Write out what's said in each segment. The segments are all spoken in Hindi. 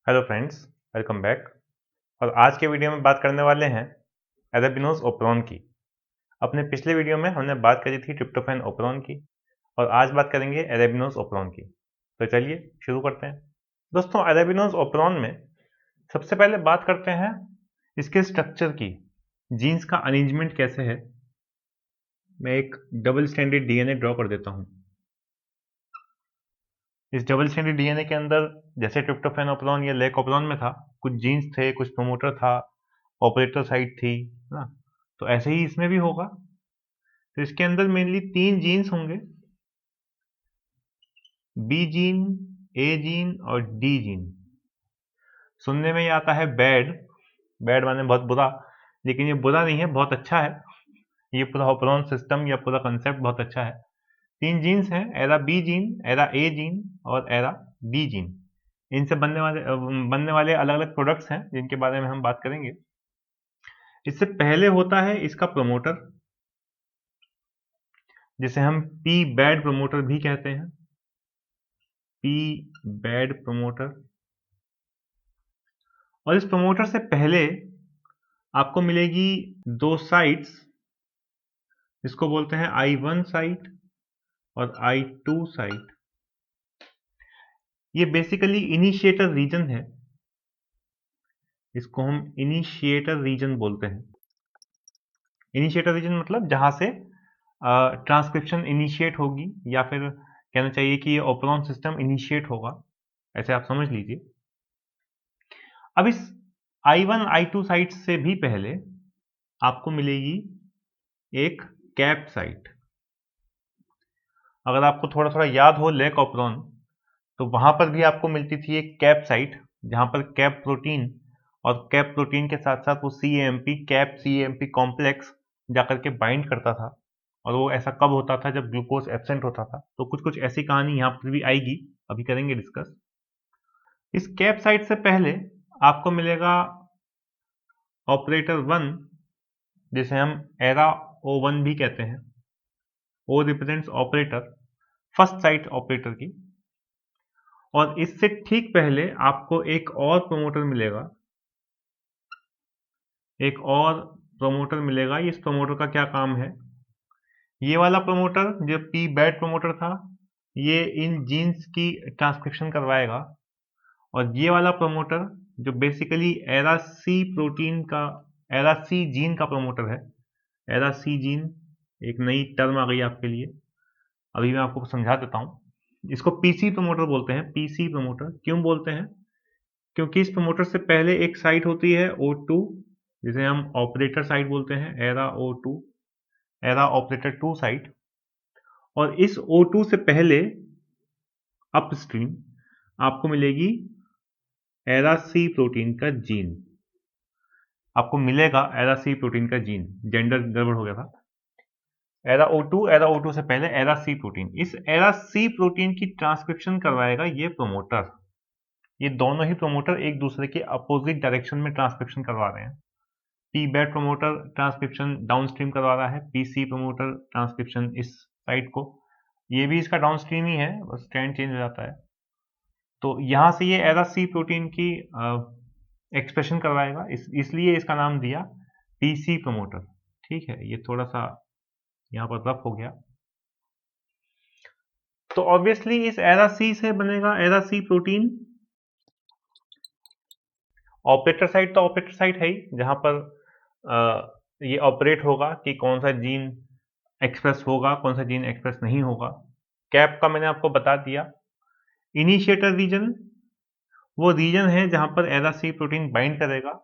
Hello friends, welcome back. और आज के वीडियो में बात करने वाले हैं एरेबिनोज ओपेरॉन की। अपने पिछले वीडियो में हमने बात करी थी ट्रिप्टोफैन ओपेरॉन की और आज बात करेंगे एरेबिनोज ओपेरॉन की। तो चलिए शुरू करते हैं। दोस्तों, एरेबिनोज ओपेरॉन में सबसे पहले बात करते हैं इसके स्ट्रक्चर की। जीन्स का अरेंजमेंट कैसे है। मैं एक डबल स्टैंडर्ड डीएनए ड्रॉ कर देता हूँ। इस डबल स्टैंडर्ड डीएनए के अंदर जैसे ट्रिप्टोफैन ओपेरॉन या लेक ओपेरॉन में था, कुछ जीन्स थे, कुछ प्रमोटर था, ऑपरेटर साइट थी ना। तो ऐसे ही इसमें भी होगा। तो इसके अंदर मेनली 3 जीन्स होंगे, बी जीन, ए जीन और डी जीन। सुनने में ये आता है बैड, बैड माने बहुत बुरा, लेकिन ये बुरा नहीं है, बहुत अच्छा है। ये पूरा ओपेरॉन सिस्टम या पूरा कंसेप्ट बहुत अच्छा है। 3 जीन्स हैं, एरा बी जीन, एरा ए जीन और एरा डी जीन। इनसे बनने वाले अलग अलग प्रोडक्ट्स हैं जिनके बारे में हम बात करेंगे। इससे पहले होता है इसका प्रमोटर, जिसे हम पी बैड प्रमोटर भी कहते हैं। P bad promoter. और इस प्रमोटर से पहले आपको मिलेगी 2 साइट्स, इसको बोलते हैं I1 साइट और I2 साइट। ये बेसिकली इनिशिएटर रीजन है, इसको हम इनिशिएटर रीजन बोलते हैं। इनिशिएटर रीजन मतलब जहां से ट्रांसक्रिप्शन इनिशिएट होगी, या फिर कहना चाहिए कि ये ओपेरॉन सिस्टम इनिशिएट होगा, ऐसे आप समझ लीजिए। अब इस I1 I2 साइट से भी पहले आपको मिलेगी एक कैप साइट। अगर आपको थोड़ा थोड़ा याद हो लेक ओपेरॉन, तो वहां पर भी आपको मिलती थी एक कैप साइट, जहां पर कैप प्रोटीन और कैप प्रोटीन के साथ साथ वो CAMP कैप CAMP कॉम्प्लेक्स जाकर के बाइंड करता था। और वो ऐसा कब होता था, जब ग्लूकोज एब्सेंट होता था। तो कुछ कुछ ऐसी कहानी यहाँ पर भी आएगी, अभी करेंगे डिस्कस। इस कैप साइट से पहले आपको मिलेगा ऑपरेटर 1, जिसे हम एरा O1 भी कहते हैं। O represents operator, first sight operator की। और इससे ठीक पहले आपको एक और प्रमोटर मिलेगा, एक और प्रमोटर मिलेगा। इस प्रमोटर का क्या काम है? ये वाला प्रमोटर जो पी बैड प्रमोटर था, ये इन जीन्स की ट्रांसक्रिप्शन करवाएगा। और ये वाला प्रमोटर जो बेसिकली एरा सी प्रोटीन का, एरा सी जीन का प्रमोटर है। एरा सी जीन एक नई टर्म आ गई आपके लिए, अभी मैं आपको समझा देता हूँ। इसको पीसी प्रमोटर बोलते हैं। पीसी प्रमोटर क्यों बोलते हैं? क्योंकि इस प्रमोटर से पहले एक साइट होती है O2, जिसे हम ऑपरेटर साइट बोलते हैं, era O2, era operator 2 site. और इस O2 से पहले अपस्ट्रीम आपको मिलेगी एरा सी प्रोटीन का जीन। आपको मिलेगा एरा सी प्रोटीन का जीन, जेंडर गड़बड़ हो गया था। एरा O2 से पहले एरा सी प्रोटीन। इस एरा सी प्रोटीन की ट्रांसक्रिप्शन करवाएगा ये प्रमोटर। ये दोनों ही प्रमोटर एक दूसरे के अपोजिट डायरेक्शन में ट्रांसक्रिप्शन करवा रहे हैं। P bad promoter transcription downstream करवा रहा है, पीसी प्रमोटर ट्रांसक्रिप्शन इस साइट को। ये भी इसका डाउनस्ट्रीम ही है, बस स्टैंड चेंज हो जाता है। तो यहाँ से ये एरा सी प्रोटीन की एक्सप्रेशन करवाएगा, इसलिए इसका नाम दिया पीसी प्रमोटर। ठीक है, ये थोड़ा सा यहाँ पर रफ हो गया। तो ऑब्वियसली इस एरा सी से बनेगा एरा सी प्रोटीन। ऑपरेटर साइट तो ऑपरेटर साइट है ही, जहां पर ये ऑपरेट होगा कि कौन सा जीन एक्सप्रेस होगा, कौन सा जीन एक्सप्रेस नहीं होगा। कैप का मैंने आपको बता दिया। इनिशिएटर रीजन वो रीजन है जहां पर एरा सी प्रोटीन बाइंड करेगा,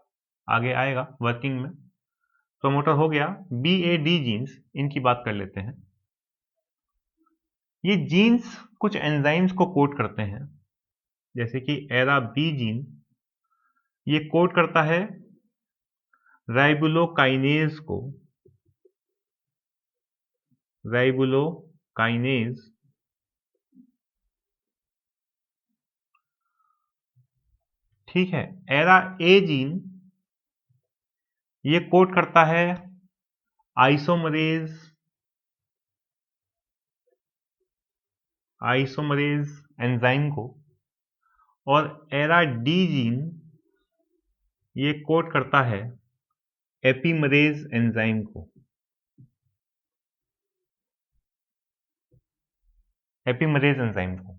आगे आएगा वर्किंग में। प्रमोटर हो गया। बी ए डी जीन्स, इनकी बात कर लेते हैं। ये जीन्स कुछ एंजाइम्स को कोड करते हैं, जैसे कि एरा बी जीन ये कोड करता है राइबोलोकाइनेज को। राइबोलोकाइनेज ठीक है। एरा ए जीन ये कोड करता है आइसोमरेज, आइसोमरेज एंजाइम को। और एरा डी जीन ये कोड करता है एपिमरेज एंजाइम को। एपिमरेज एंजाइम को।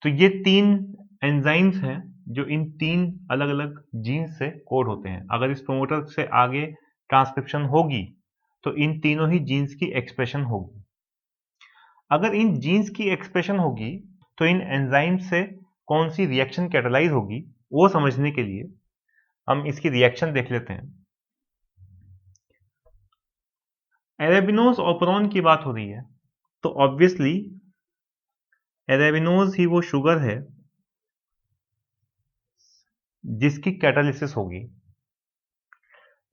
तो ये 3 एंजाइम्स हैं जो इन 3 अलग अलग जीन से कोड होते हैं। अगर इस प्रोमोटर से आगे ट्रांसक्रिप्शन होगी तो इन तीनों ही जीन्स की एक्सप्रेशन होगी। अगर इन जीन्स की एक्सप्रेशन होगी तो इन एंजाइम से कौन सी रिएक्शन कैटालाइज होगी, वो समझने के लिए हम इसकी रिएक्शन देख लेते हैं। एरेबिनोज ऑपरॉन की बात हो रही है तो ऑब्वियसली एरेबिनोज ही वो शुगर है जिसकी कैटालिसिस होगी।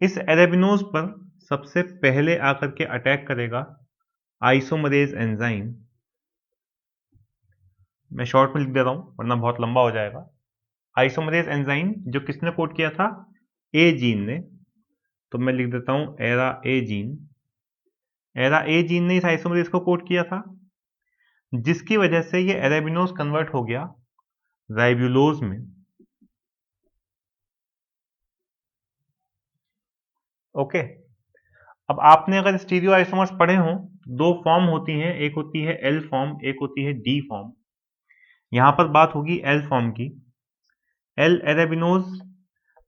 इस एरेबिनोज पर सबसे पहले आकर के अटैक करेगा आइसोमरेज एंजाइम। मैं शॉर्ट में लिख दे रहा हूं वरना बहुत लंबा हो जाएगा। आइसोमरेज एंजाइम जो किसने कोड किया था? ए जीन ने। तो मैं लिख देता हूं एरा ए जीन। एरा ए जीन ने इस आइसोमरेज को कोड किया था, जिसकी वजह से ये एरेबिनोज कन्वर्ट हो गया राइबुलोज में। ओके। अब आपने अगर स्टीरियो आइसोमर्स पढ़े हों, 2 फॉर्म होती हैं, एक होती है एल फॉर्म, एक होती है डी फॉर्म। यहां पर बात होगी एल फॉर्म की। एल एरेबिनोज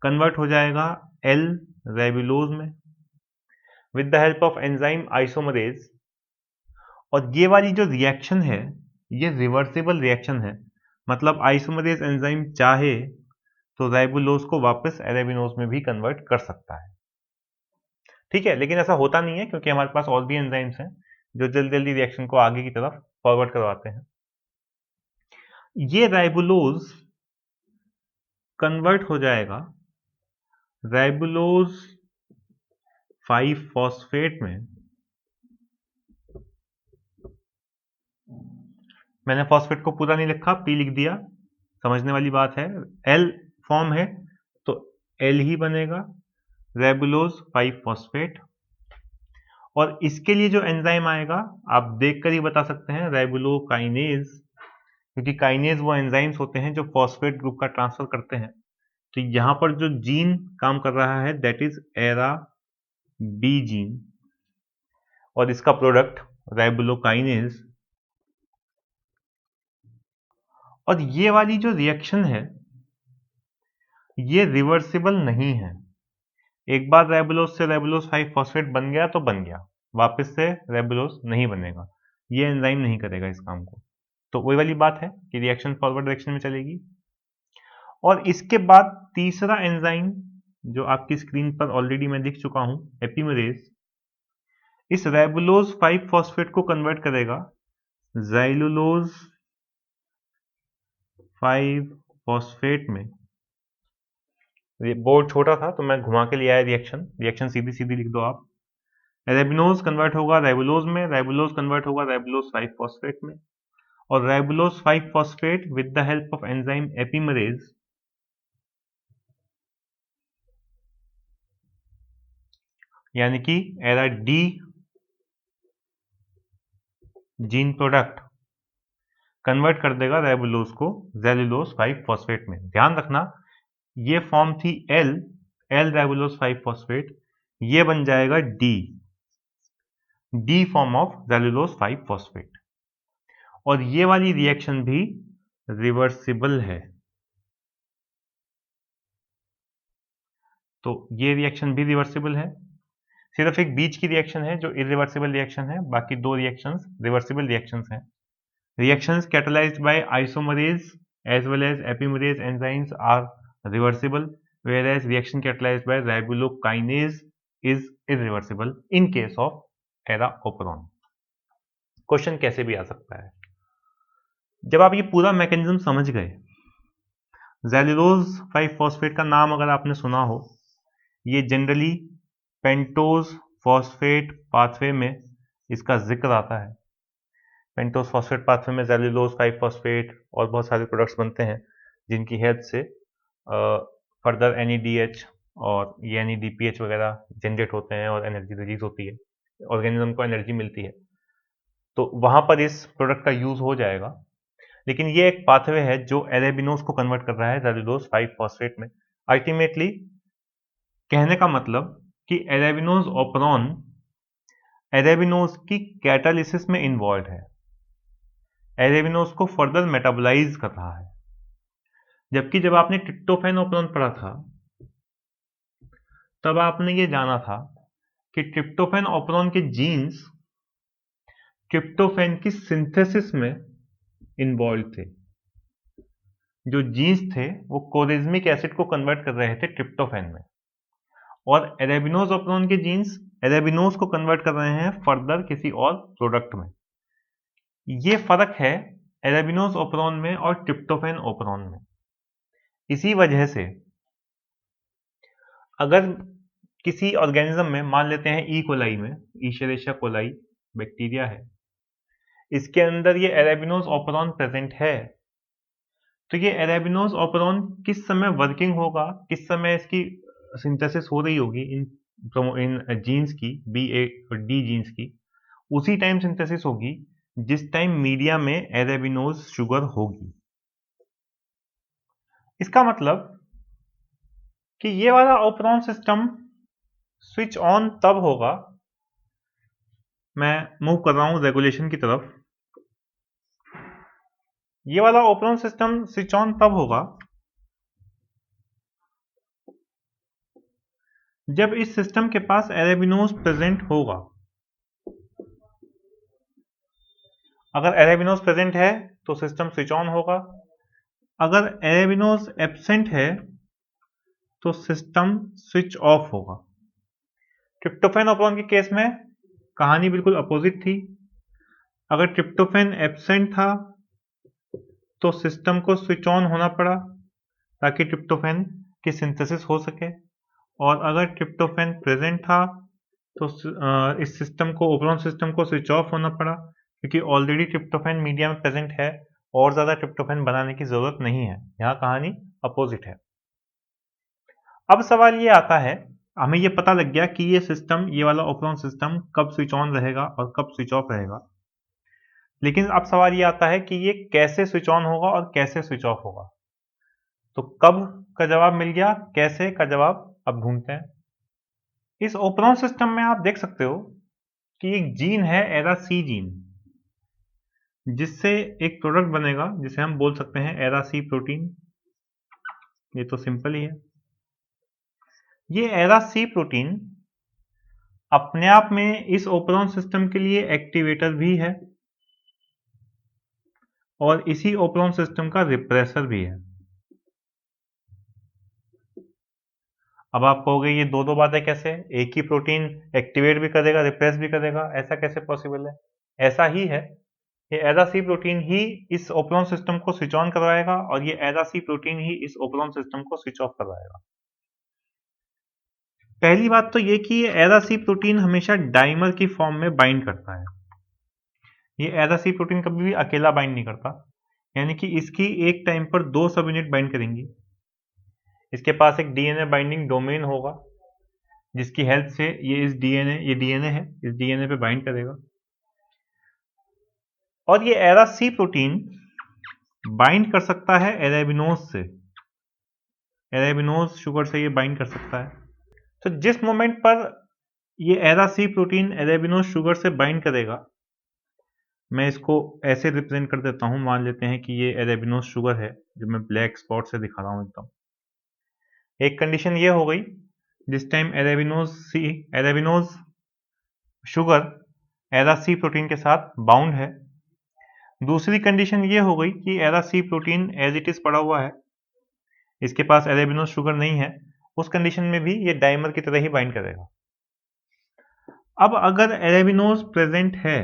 कन्वर्ट हो जाएगा एल राइबुलोज में with the help of enzyme isomerase. और ये वाली जो रिएक्शन है ये रिवर्सिबल रिएक्शन है। मतलब आइसोमरेज एंजाइम चाहे तो राइबुलोज को वापस एरेबिनोज में भी कन्वर्ट कर सकता है। ठीक है, लेकिन ऐसा होता नहीं है क्योंकि हमारे पास और भी एंजाइम्स हैं जो जल्दी जल्दी रिएक्शन को आगे की तरफ फॉरवर्ड करवाते हैं। ये राइबुलोज कन्वर्ट हो जाएगा राइबुलोज 5 फॉस्फेट में। मैंने फॉस्फेट को पूरा नहीं लिखा, पी लिख दिया, समझने वाली बात है। एल फॉर्म है तो एल ही बनेगा, राइबुलोज 5 फॉस्फेट। और इसके लिए जो एंजाइम आएगा आप देखकर ही बता सकते हैं, राइबुलोकाइनेज, क्योंकि काइनेज वो एंजाइम्स होते हैं जो फॉस्फेट ग्रुप का ट्रांसफर करते हैं। तो यहां पर जो जीन काम कर रहा है that is ara B gene, और इसका प्रोडक्ट राइबुलोकाइनेज। और ये वाली जो रिएक्शन है ये रिवर्सिबल नहीं है। एक बार राइबुलोज से राइबुलोज 5 फॉस्फेट बन गया तो बन गया, वापस से राइबुलोज नहीं बनेगा। ये एंजाइम नहीं करेगा इस काम को। तो वही वाली बात है कि रिएक्शन फॉरवर्ड डायरेक्शन में चलेगी। और इसके बाद तीसरा एंजाइम जो आपकी स्क्रीन पर ऑलरेडी मैं लिख चुका हूं, एपिमरेज, इस राइबुलोज 5 फॉस्फेट को कन्वर्ट करेगा ज़ाइलुलोज 5 फॉस्फेट में। बोर्ड छोटा था तो मैं घुमा के ले आया रिएक्शन सीधी सीधी लिख दो आप। रेबिनोज कन्वर्ट होगा राइबुलोज में, राइबुलोज कन्वर्ट होगा राइबुलोज 5 फॉस्फेट में, और ribulose 5 phosphate with the help of enzyme epimerase यानी कि ara D gene product convert कर देगा राइबुलोज को ज़ैलुलोज 5 फॉस्फेट में। ध्यान रखना ये फॉर्म थी एल राइबुलोज 5 फॉस्फेट, ये बन जाएगा डी फॉर्म ऑफ ज़ैलुलोज 5 फॉस्फेट। और ये वाली रिएक्शन भी रिवर्सिबल है। तो ये रिएक्शन भी रिवर्सिबल है। सिर्फ एक बीच की रिएक्शन है जो इरिवर्सिबल रिएक्शन है, बाकी 2 रिएक्शंस रिवर्सिबल रिएक्शंस हैं। Reactions catalyzed by isomerase as well as epimerase enzymes are reversible, whereas reaction catalyzed by ribonucleic is irreversible in case of Eraoperon. Question कैसे भी आ सकता है। जब आप ये पूरा मैकेनिज्म समझ गए, ज़ैलुलोज 5 फॉस्फेट का नाम अगर आपने सुना हो, ये जनरली पेंटोज फॉस्फेट पाथवे में इसका जिक्र आता है। पेंटोज फॉस्फेट पाथवे में ज़ैलुलोज 5 फॉस्फेट और बहुत सारे प्रोडक्ट्स बनते हैं जिनकी हेल्प से फर्दर NADH और ये NADPH वगैरह जनरेट होते हैं और एनर्जी रिलीज होती है, ऑर्गेनिज्म को एनर्जी मिलती है। तो वहाँ पर इस प्रोडक्ट का यूज़ हो जाएगा। लेकिन ये एक पाथवे है जो अरेबिनोज को कन्वर्ट कर रहा है सेलुलोज 5 फॉस्फेट में। अल्टीमेटली कहने का मतलब कि अरेबिनोज ओपरॉन अरेबिनोज की कैटालिसिस में इन्वॉल्व है, अरेबिनोज को फर्दर मेटाबोलाइज कर रहा है। जबकि जब आपने ट्रिप्टोफैन ओपरॉन पढ़ा था तब आपने ये जाना था कि ट्रिप्टोफैन ओपरॉन के जीन्स ट्रिप्टोफैन की सिंथेसिस में इन्वॉल्व थे। जो जीन्स थे वो कोरिज्मिक एसिड को कन्वर्ट कर रहे थे ट्रिप्टोफैन में, और अरेबिनोज ओपरॉन के जीन्स अरेबिनोज को कन्वर्ट कर रहे हैं फर्दर किसी और प्रोडक्ट में। ये फर्क है अरेबिनोज ओपरॉन में और ट्रिप्टोफैन ओपरॉन में। इसी वजह से अगर किसी ऑर्गेनिज्म में, मान लेते हैं ई कोलाई में, ईशेरेशिया कोलाई बैक्टीरिया है, इसके अंदर ये अरेबिनोज ओपरॉन प्रेजेंट है, तो ये अरेबिनोज ओपरॉन किस समय वर्किंग होगा, किस समय इसकी सिंथेसिस हो रही होगी इन जीन्स की, बी ए और डी जीन्स की, उसी टाइम सिंथेसिस होगी जिस टाइम मीडिया में अरेबिनोज शुगर होगी। इसका मतलब कि ये वाला ओपरॉन सिस्टम स्विच ऑन तब होगा, मैं मूव कर रहा हूं रेगुलेशन की तरफ, ये वाला ओपरॉन सिस्टम स्विच ऑन तब होगा जब इस सिस्टम के पास अरेबिनोज प्रेजेंट होगा। अगर अरेबिनोज प्रेजेंट है तो सिस्टम स्विच ऑन होगा, अगर अरेबिनोज एब्सेंट है तो सिस्टम स्विच ऑफ होगा। ट्रिप्टोफैन ओपरॉन के केस में कहानी बिल्कुल अपोजिट थी। अगर ट्रिप्टोफैन एब्सेंट था तो सिस्टम को स्विच ऑन होना पड़ा ताकि ट्रिप्टोफैन की सिंथेसिस हो सके, और अगर ट्रिप्टोफैन प्रेजेंट था तो इस सिस्टम को, ओपरॉन सिस्टम को स्विच ऑफ होना पड़ा, क्योंकि ऑलरेडी ट्रिप्टोफैन मीडिया में प्रेजेंट है और ज़्यादा ट्रिप्टोफैन बनाने की ज़रूरत नहीं है। यहाँ कहानी अपोजिट है। अब सवाल ये आता है, हमें ये पता लग गया कि ये सिस्टम, ये वाला ओपरॉन सिस्टम कब स्विच ऑन रहेगा और कब स्विच ऑफ रहेगा, लेकिन अब सवाल ये आता है कि ये कैसे स्विच ऑन होगा और कैसे स्विच ऑफ होगा। तो कब का जवाब मिल गया, कैसे का जवाब अब ढूंढते हैं। इस ओपरॉन सिस्टम में आप देख सकते हो कि एक जीन है एरासी जीन, जिससे एक प्रोडक्ट बनेगा जिसे हम बोल सकते हैं एरासी प्रोटीन। ये तो सिंपल ही है। ये एरासी प्रोटीन अपने आप में इस ओपरॉन सिस्टम के लिए एक्टिवेटर भी है और इसी ओपरॉन सिस्टम का रिप्रेसर भी है। अब आप कहोगे ये दो बातें कैसे, एक ही प्रोटीन एक्टिवेट भी करेगा रिप्रेस भी करेगा, ऐसा कैसे पॉसिबल है? ऐसा ही है, ये एरासी प्रोटीन ही इस ओपरॉन सिस्टम को स्विच ऑन करवाएगा और ये एरासी प्रोटीन ही इस ओपरॉन सिस्टम को स्विच ऑफ करवाएगा। पहली बात तो ये कि ये एरासी प्रोटीन हमेशा डाइमर की फॉर्म में बाइंड करता है। ये एरासी प्रोटीन कभी भी अकेला बाइंड नहीं करता, यानी कि इसकी एक टाइम पर दो सब यूनिट बाइंड करेंगी। इसके पास एक डीएनए बाइंडिंग डोमेन होगा जिसकी हेल्प से ये डीएनए है, इस डीएनए पे बाइंड करेगा, और ये एरासी प्रोटीन बाइंड कर सकता है अरेबिनोज से, अरेबिनोज शुगर से ये बाइंड कर सकता है। तो जिस मोमेंट पर ये एरासी प्रोटीन अरेबिनोज शुगर से बाइंड करेगा, मैं इसको ऐसे रिप्रेजेंट कर देता हूं, मान लेते हैं कि ये अरेबिनोज शुगर है जो मैं ब्लैक स्पॉट से दिखा रहा हूं एकदम। एक कंडीशन ये हो गई जिस टाइम अरेबिनोज शुगर एरासी प्रोटीन के साथ बाउंड है। दूसरी कंडीशन ये हो गई कि एरासी प्रोटीन एज इट इज पड़ा हुआ है, इसके पास अरेबिनोज शुगर नहीं है, उस कंडीशन में भी ये डाइमर की तरह ही बाइंड करेगा। अब अगर अरेबिनोज प्रेजेंट है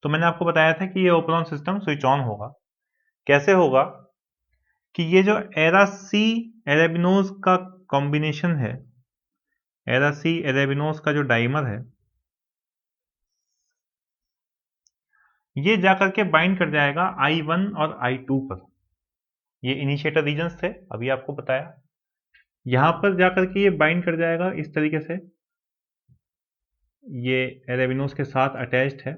तो मैंने आपको बताया था कि ये ओपरॉन सिस्टम स्विच ऑन होगा। कैसे होगा कि ये जो एरासी अरेबिनोज का कॉम्बिनेशन है, एरासी अरेबिनोज का जो डाइमर है, ये जाकर के बाइंड कर जाएगा I1 और I2 पर। ये इनिशिएटर रीजन्स थे, अभी आपको बताया। यहां पर जाकर के ये बाइंड कर जाएगा इस तरीके से, ये अरेबिनोज के साथ अटैच्ड है,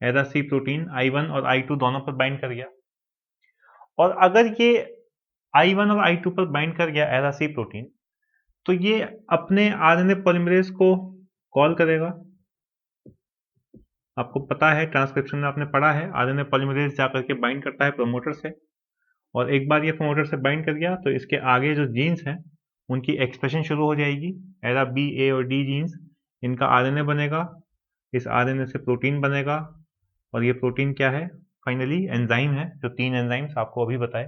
as a C protein I1 और I2 दोनों पर बाइंड कर गया। और अगर ये I1 और I2 पर बाइंड कर गया एज अ सी प्रोटीन, तो ये अपने आरएनए पॉलीमरेज को कॉल करेगा। आपको पता है, ट्रांसक्रिप्शन में आपने पढ़ा है, आरएनए पॉलीमरेज जाकर के बाइंड करता है प्रमोटर से, और एक बार ये प्रमोटर से बाइंड कर गया तो इसके आगे जो जीन्स हैं उनकी एक्सप्रेशन शुरू हो जाएगी। एरा बी, ए और डी जीन्स, इनका आरएनए बनेगा, इस आरएनए से प्रोटीन बनेगा, और ये प्रोटीन क्या है? फाइनली एंजाइम है, जो 3 एंजाइम्स आपको अभी बताए,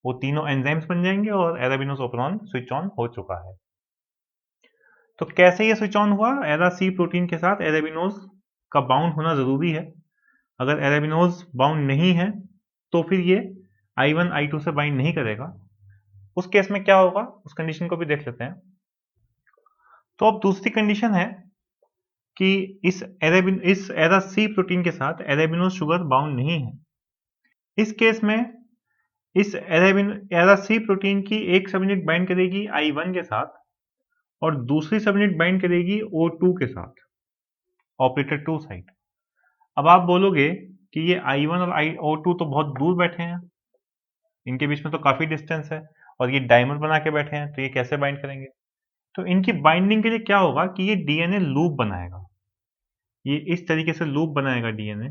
वो तीनों एंजाइम्स बन जाएंगे और एराबिनोज ओपेरॉन स्विच ऑन हो चुका है। तो कैसे ये स्विच ऑन हुआ? एरा सी प्रोटीन के साथ एराबिनोज का बाउंड होना जरूरी है। अगर एराबिनोज बाउंड नहीं है तो फिर ये I1 I2 से बाइंड नहीं करेगा। उस केस में क्या होगा, उस कंडीशन को भी देख लेते हैं। तो अब दूसरी कंडीशन है कि इस एरा सी प्रोटीन के साथ एराबिनोज शुगर बाउंड नहीं है। इस केस में इस एरा सी प्रोटीन की एक सबयूनिट बाइंड करेगी I1 के साथ और दूसरी सबयूनिट बाइंड करेगी O2 के साथ, ऑपरेटर 2 साइट। अब आप बोलोगे कि ये I1 और O2 तो बहुत दूर बैठे हैं, इनके बीच में तो काफी डिस्टेंस है, और ये डाइमर बना के बैठे हैं, तो ये कैसे बाइंड करेंगे? तो इनकी बाइंडिंग के लिए क्या होगा कि ये डीएनए लूप बनाएगा। ये इस तरीके से लूप बनाएगा डीएनए,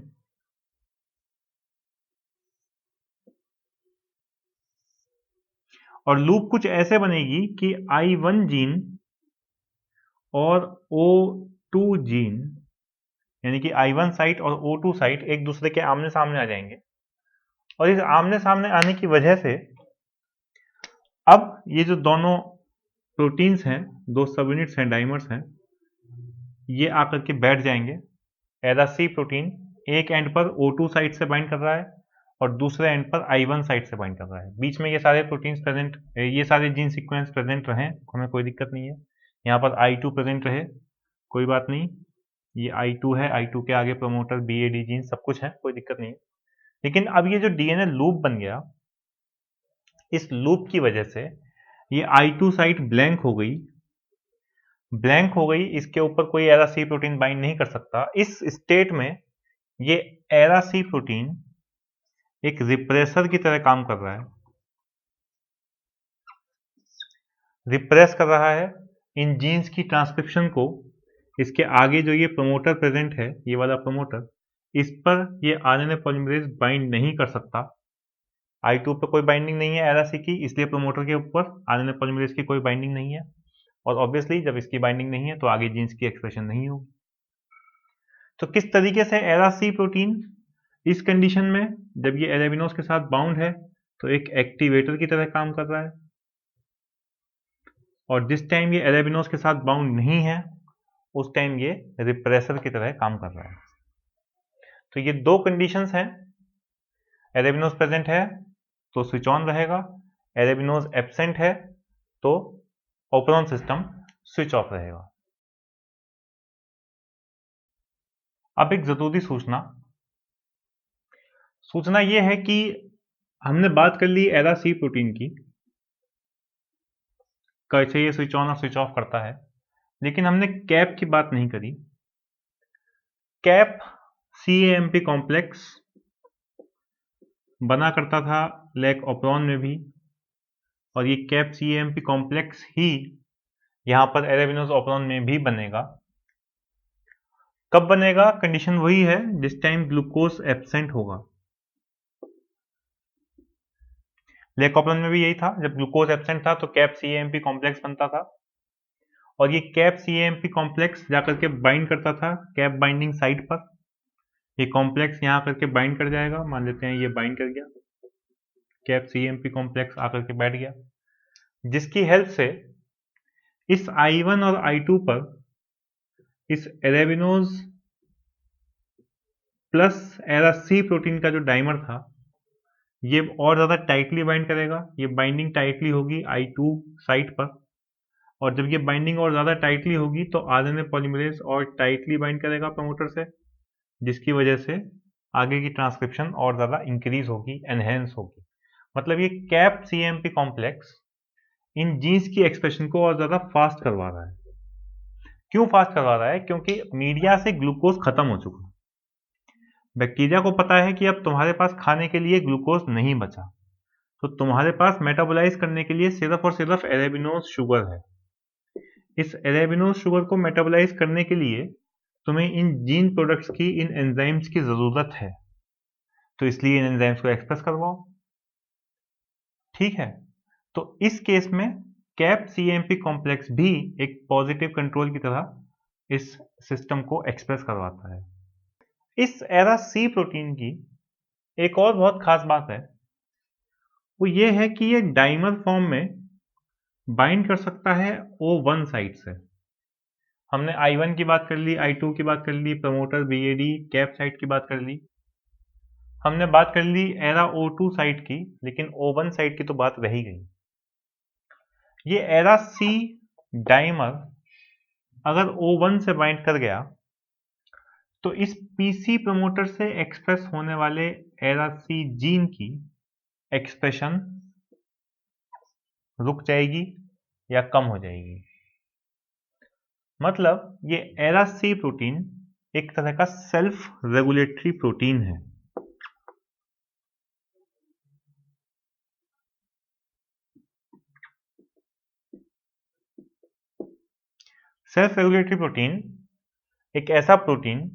और लूप कुछ ऐसे बनेगी कि I1 जीन और O2 जीन, यानी कि I1 साइट और O2 साइट एक दूसरे के आमने सामने आ जाएंगे, और इस आमने सामने आने की वजह से अब ये जो दोनों प्रोटीन्स हैं, दो सब यूनिट्स हैं, डाइमर्स हैं, ये आकर के बैठ जाएंगे। एरा सी प्रोटीन एक एंड पर O2 साइट से बाइंड कर रहा है और दूसरे एंड पर I1 साइट से बाइंड कर रहा है। बीच में ये सारे प्रोटीन्स प्रेजेंट, ये सारे जीन सीक्वेंस प्रेजेंट रहे, हमें कोई दिक्कत नहीं है। यहाँ पर I2 प्रेजेंट रहे, कोई बात नहीं, ये I2 है, I2 के आगे प्रमोटर BAD जीन सब कुछ है, कोई दिक्कत नहीं है। लेकिन अब ये जो डीएनए लूप बन गया, इस लूप की वजह से ये I2 साइट ब्लैंक हो गई, इसके ऊपर कोई एरा सी प्रोटीन बाइंड नहीं कर सकता। इस स्टेट में ये एरा सी प्रोटीन एक रिप्रेसर की तरह काम कर रहा है, रिप्रेस कर रहा है इन जीन्स की ट्रांसक्रिप्शन को। इसके आगे जो ये प्रमोटर प्रेजेंट है, ये वाला प्रमोटर, इस पर ये आरएनए पॉलीमरेज बाइंड नहीं कर सकता। I2 पे कोई बाइंडिंग नहीं है एरा सी की, इसलिए प्रमोटर के ऊपर आरएनए पॉलीमरेज की कोई बाइंडिंग नहीं है, और ऑब्वियसली जब इसकी बाइंडिंग नहीं है तो आगे जीन्स की एक्सप्रेशन नहीं होगी। तो किस तरीके से एरा सी प्रोटीन इस कंडीशन में, जब ये एराबिनोज के साथ बाउंड है, तो एक एक्टिवेटर की तरह काम कर रहा है, और जिस टाइम ये एराबिनोज के साथ बाउंड नहीं है उस टाइम ये रिप्रेसर की तरह काम कर रहा है। तो ये दो कंडीशंस हैं, एराबिनोज प्रेजेंट है तो स्विच ऑन रहेगा, एराबिनोज एब्सेंट है तो ओपेरॉन सिस्टम स्विच ऑफ रहेगा। अब एक जरूरी सूचना ये है कि हमने बात कर ली एरा सी प्रोटीन की, कैसे ये स्विच ऑन और स्विच ऑफ करता है, लेकिन हमने कैप की बात नहीं करी। कैप CAMP कॉम्प्लेक्स बना करता था लैक ओपेरॉन में भी, और ये कैप CAMP कॉम्प्लेक्स ही यहाँ पर एराबिनोज ओपेरॉन में भी बनेगा। कब बनेगा? कंडीशन वही है जिस टाइम ग्लूकोज एब्सेंट होगा। लैक ओपेरॉन में भी यही था, जब ग्लूकोज एब्सेंट था तो कैप CAMP कॉम्प्लेक्स बनता था, और ये कैप CAMP कॉम्प्लेक्स जाकर के बाइंड करता था कैप बाइंडिंग साइट पर। ये कॉम्प्लेक्स यहाँ करके बाइंड कर जाएगा, मान लेते हैं ये बाइंड कर गया, कैप CAMP कॉम्प्लेक्स आकर के बैठ गया, जिसकी हेल्प से इस I1 और I2 पर इस एराबिनोज प्लस एरा सी प्रोटीन का जो डाइमर था ये और ज़्यादा टाइटली बाइंड करेगा। ये बाइंडिंग टाइटली होगी I2 साइट पर, और जब ये बाइंडिंग और ज़्यादा टाइटली होगी तो आरएनए पॉलीमरेज और टाइटली बाइंड करेगा प्रमोटर से, जिसकी वजह से आगे की ट्रांसक्रिप्शन और ज़्यादा इंक्रीज होगी, एनहेंस होगी। मतलब ये कैप CAMP कॉम्प्लेक्स इन जीन्स की एक्सप्रेशन को और ज़्यादा फास्ट करवा रहा है। क्यों फास्ट करवा रहा है? क्योंकि मीडिया से ग्लूकोज खत्म हो चुका है। बैक्टीरिया को पता है कि अब तुम्हारे पास खाने के लिए ग्लूकोज नहीं बचा, तो तुम्हारे पास मेटाबोलाइज करने के लिए सिर्फ और सिर्फ अरेबिनोज शुगर है। इस अरेबिनोज शुगर को मेटाबोलाइज करने के लिए तुम्हें इन जीन प्रोडक्ट्स की, इन एंजाइम्स की जरूरत है, तो इसलिए इन एंजाइम्स को एक्सप्रेस करवाओ। ठीक है, तो इस केस में कैप सीएमपी कॉम्प्लेक्स भी एक पॉजिटिव कंट्रोल की तरह इस सिस्टम को एक्सप्रेस करवाता है। इस एरा सी प्रोटीन की एक और बहुत खास बात है, वो ये है कि ये डाइमर फॉर्म में बाइंड कर सकता है O1 साइट से। हमने I1 की बात कर ली, I2 की बात कर ली, प्रमोटर BAD कैप साइट की बात कर ली, हमने बात कर ली एरा O2 साइट की, लेकिन O1 साइट की तो बात रह ही गई। ये एरा सी डाइमर अगर O1 से बाइंड कर गया तो इस पीसी प्रमोटर से एक्सप्रेस होने वाले एरा सी जीन की एक्सप्रेशन रुक जाएगी या कम हो जाएगी। मतलब ये एरा सी प्रोटीन एक तरह का सेल्फ रेगुलेटरी प्रोटीन है। सेल्फ रेगुलेटरी प्रोटीन एक ऐसा प्रोटीन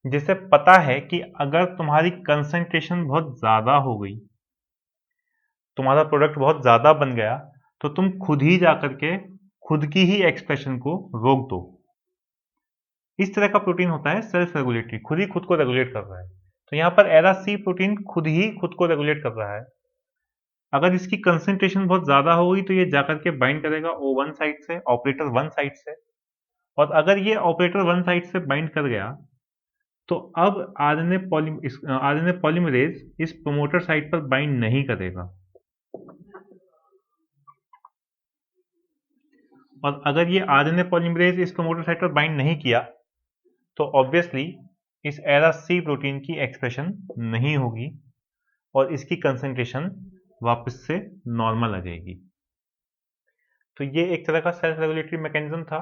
जिसे पता है कि अगर तुम्हारी कंसंट्रेशन बहुत ज्यादा हो गई, तुम्हारा प्रोडक्ट बहुत ज्यादा बन गया, तो तुम खुद ही जाकर के खुद की ही एक्सप्रेशन को रोक दो। इस तरह का प्रोटीन होता है सेल्फ रेगुलेटरी, खुद ही खुद को रेगुलेट कर रहा है। तो यहाँ पर एरा सी प्रोटीन खुद ही खुद को रेगुलेट कर रहा है। अगर इसकी कंसंट्रेशन बहुत ज्यादा हो गई तो ये जाकर के बाइंड करेगा O1 साइट से, ऑपरेटर 1 साइट से, और अगर ये ऑपरेटर 1 साइट से बाइंड कर गया तो अब आरएनए पॉलीमरेज इस प्रोमोटर साइट पर बाइंड नहीं करेगा। और अगर ये आरएनए पॉलीमरेज इस प्रोमोटर साइट पर बाइंड नहीं किया तो ऑब्वियसली इस एरा सी प्रोटीन की एक्सप्रेशन नहीं होगी और इसकी कंसंट्रेशन वापस से नॉर्मल आ जाएगी। तो ये एक तरह का सेल्फ रेगुलेटरी मैकेनिज्म था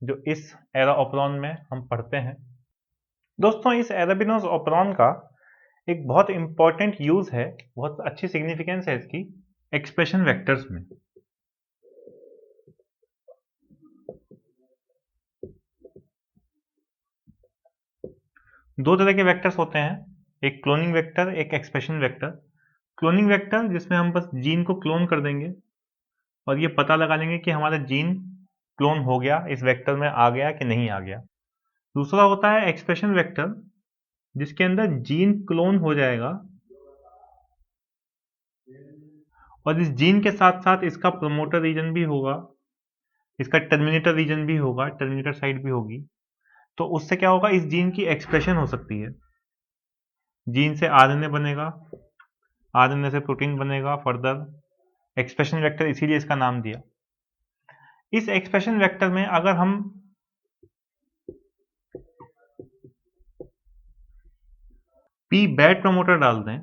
जो इस एरा ऑपरॉन में हम पढ़ते हैं। दोस्तों, इस एराबिनोज ऑपरॉन का एक बहुत इंपॉर्टेंट यूज है, बहुत अच्छी सिग्निफिकेंस है इसकी एक्सप्रेशन वेक्टर्स में। दो तरह के वेक्टर्स होते हैं, एक क्लोनिंग वेक्टर, एक एक्सप्रेशन वेक्टर। क्लोनिंग वेक्टर जिसमें हम बस जीन को क्लोन कर देंगे और ये पता लगा लेंगे कि हमारा जीन क्लोन हो गया, इस वेक्टर में आ गया कि नहीं आ गया। दूसरा होता है एक्सप्रेशन वेक्टर जिसके अंदर जीन क्लोन हो जाएगा और इस जीन के साथ साथ इसका प्रमोटर रीजन भी होगा, इसका टर्मिनेटर रीजन भी होगा, टर्मिनेटर साइट भी होगी। तो उससे क्या होगा, इस जीन की एक्सप्रेशन हो सकती है। जीन से आरएनए बनेगा, आरएनए से प्रोटीन बनेगा, फर्दर एक्सप्रेशन वेक्टर, इसीलिए इसका नाम दिया। इस एक्सप्रेशन वेक्टर में अगर हम पी बैड प्रमोटर डाल दें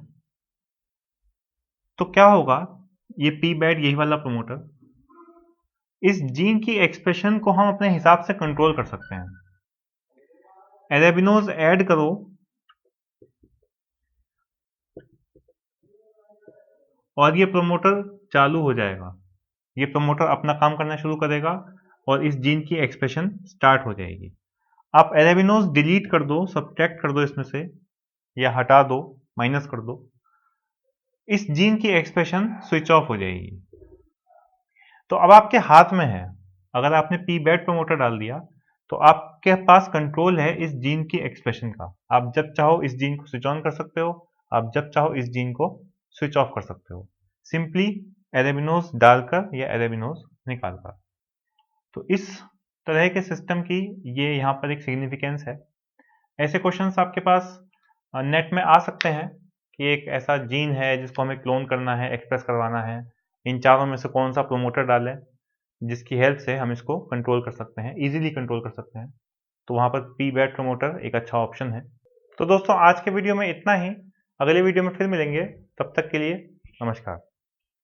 तो क्या होगा, ये पी बैड यही वाला प्रमोटर, इस जीन की एक्सप्रेशन को हम अपने हिसाब से कंट्रोल कर सकते हैं। एरेबिनोज ऐड करो और ये प्रमोटर चालू हो जाएगा, ये प्रमोटर अपना काम करना शुरू करेगा और इस जीन की एक्सप्रेशन स्टार्ट हो जाएगी। आप एरेबिनोज डिलीट कर दो, सब्ट्रैक्ट कर दो इसमें से, या हटा दो, माइनस कर दो, इस जीन की एक्सप्रेशन स्विच ऑफ हो जाएगी। तो अब आपके हाथ में है, अगर आपने पी बैड प्रमोटर डाल दिया तो आपके पास कंट्रोल है इस जीन की एक्सप्रेशन का। आप जब चाहो इस जीन को स्विच ऑन कर सकते हो, आप जब चाहो इस जीन को स्विच ऑफ कर सकते हो, सिंपली एरेबिनोज डालकर या एरेबिनोज निकालकर। तो इस तरह के सिस्टम की ये यहाँ पर एक सिग्निफिकेंस है। ऐसे क्वेश्चंस आपके पास नेट में आ सकते हैं कि एक ऐसा जीन है जिसको हमें क्लोन करना है, एक्सप्रेस करवाना है, इन चारों में से कौन सा प्रोमोटर डालें जिसकी हेल्प से हम इसको कंट्रोल कर सकते हैं, इजीली कंट्रोल कर सकते हैं। तो वहाँ पर पी बैड प्रमोटर एक अच्छा ऑप्शन है। तो दोस्तों, आज के वीडियो में इतना ही, अगले वीडियो में फिर मिलेंगे, तब तक के लिए नमस्कार।